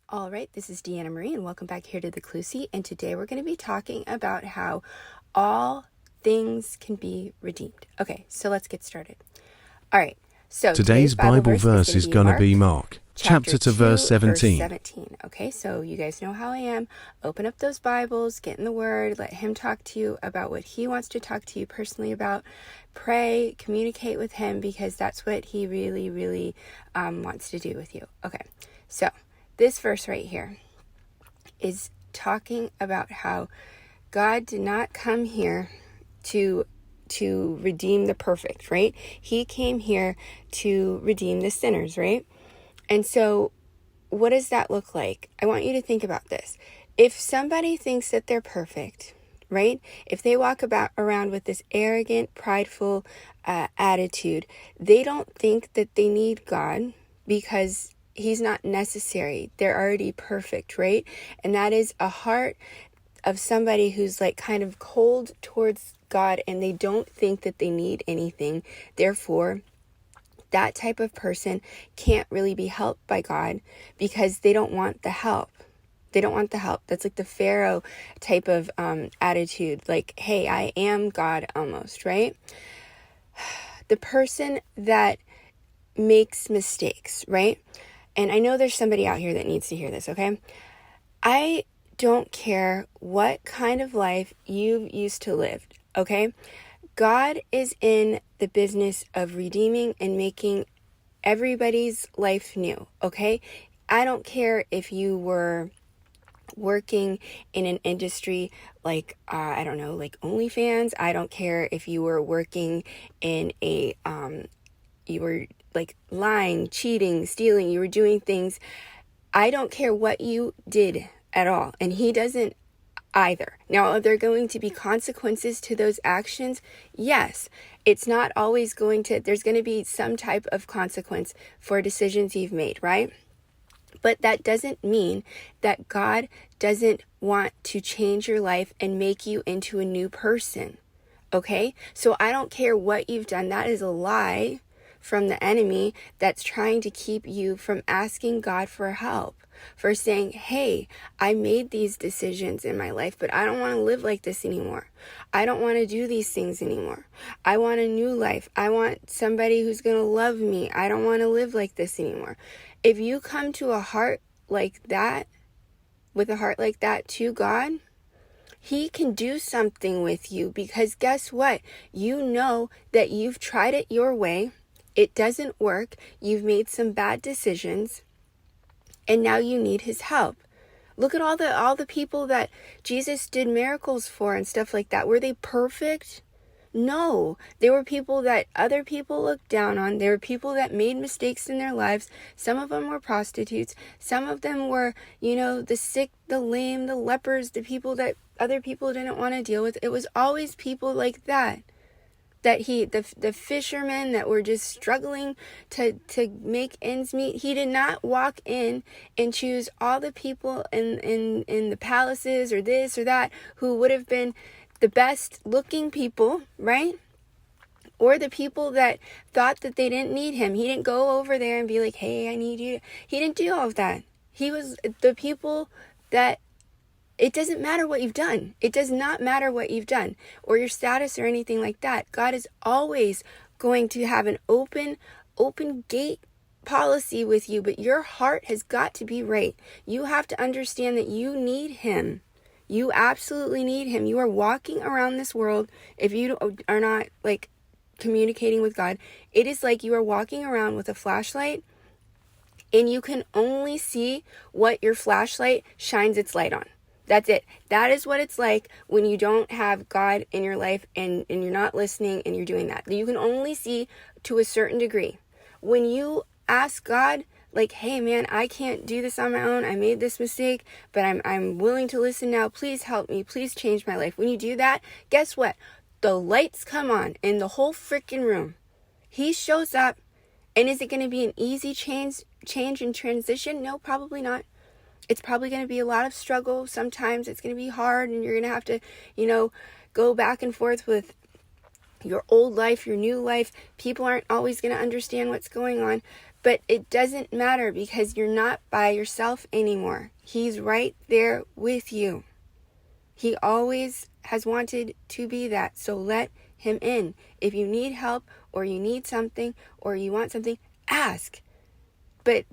All right, this is Deanna Marie, and welcome back here to the Clue Seat. And today we're going to be talking about how all things can be redeemed. Okay, so let's get started. All right, so Today's Bible verse is going to be Mark, chapter 2, verse 17. Okay, so you guys know how I am. Open up those Bibles, get in the Word, let Him talk to you about what He wants to talk to you personally about. Pray, communicate with Him, because that's what He really, really wants to do with you. Okay, so this verse right here is talking about how God did not come here to redeem the perfect, right? He came here to redeem the sinners, right? And so what does that look like? I want you to think about this. If somebody thinks that they're perfect, right? If they walk around with this arrogant, prideful attitude, they don't think that they need God because He's not necessary. They're already perfect, right? And that is a heart of somebody who's like kind of cold towards God, and they don't think that they need anything. Therefore, that type of person can't really be helped by God because they don't want the help. They don't want the help. That's like the Pharaoh type of attitude. Like, hey, I am God almost, right? The person that makes mistakes, right? And I know there's somebody out here that needs to hear this, okay? I don't care what kind of life you've used to live, okay? God is in the business of redeeming and making everybody's life new, okay? I don't care if you were working in an industry like, I don't know, like OnlyFans. I don't care if you were working in a, you were like lying, cheating, stealing, you were doing things. I don't care what you did at all. And He doesn't either. Now, are there going to be consequences to those actions? Yes. It's not always there's going to be some type of consequence for decisions you've made, right? But that doesn't mean that God doesn't want to change your life and make you into a new person. Okay? So I don't care what you've done. That is a lie from the enemy that's trying to keep you from asking God for help, for saying, hey, I made these decisions in my life, but I don't want to live like this anymore. I don't want to do these things anymore. I want a new life. I want somebody who's going to love me. I don't want to live like this anymore. If you come to a heart like that, with a heart like that to God, He can do something with you, because guess what? You know that you've tried it your way. It doesn't work. You've made some bad decisions, and now you need His help. Look at all the people that Jesus did miracles for and stuff like that. Were they perfect? No. There were people that other people looked down on. There were people that made mistakes in their lives. Some of them were prostitutes. Some of them were, the sick, the lame, the lepers, the people that other people didn't want to deal with. It was always people like that. The fishermen that were just struggling to make ends meet. He did not walk in and choose all the people in the palaces or this or that who would have been the best looking people, right? Or the people that thought that they didn't need Him. He didn't go over there and be like, hey, I need you. He didn't do all of that. He was the people that it doesn't matter what you've done. It does not matter what you've done or your status or anything like that. God is always going to have an open gate policy with you, but your heart has got to be right. You have to understand that you need Him. You absolutely need Him. You are walking around this world. If you are not like communicating with God, it is like you are walking around with a flashlight, and you can only see what your flashlight shines its light on. That's it. That is what it's like when you don't have God in your life and you're not listening and you're doing that. You can only see to a certain degree. When you ask God, like, hey man, I can't do this on my own. I made this mistake, but I'm willing to listen now. Please help me. Please change my life. When you do that, guess what? The lights come on in the whole freaking room. He shows up, and is it going to be an easy change and transition? No, probably not. It's probably going to be a lot of struggle. Sometimes it's going to be hard, and you're going to have to, go back and forth with your old life, your new life. People aren't always going to understand what's going on. But it doesn't matter because you're not by yourself anymore. He's right there with you. He always has wanted to be that. So let him in. If you need help or you need something or you want something, ask. But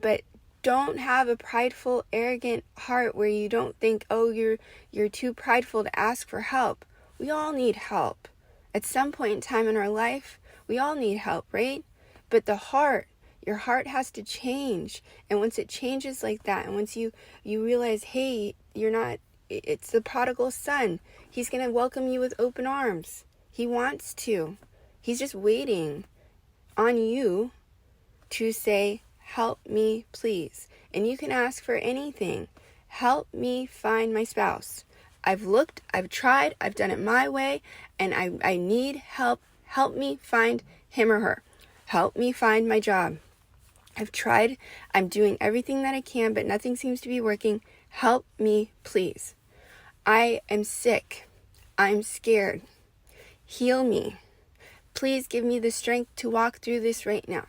don't have a prideful, arrogant heart where you don't think, oh, you're too prideful to ask for help. We all need help. At some point in time in our life, we all need help, right? But your heart has to change. And once it changes like that, and once you realize, hey, it's the prodigal son. He's going to welcome you with open arms. He wants to. He's just waiting on you to say, help me, please. And you can ask for anything. Help me find my spouse. I've looked, I've tried, I've done it my way, and I need help. Help me find him or her. Help me find my job. I've tried, I'm doing everything that I can, but nothing seems to be working. Help me, please. I am sick. I'm scared. Heal me. Please give me the strength to walk through this right now.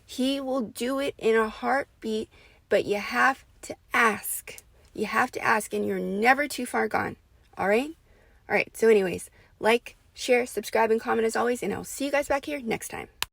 He will do it in a heartbeat, but you have to ask. You have to ask, and you're never too far gone. All right? All right, so anyways, like, share, subscribe, and comment as always, and I'll see you guys back here next time.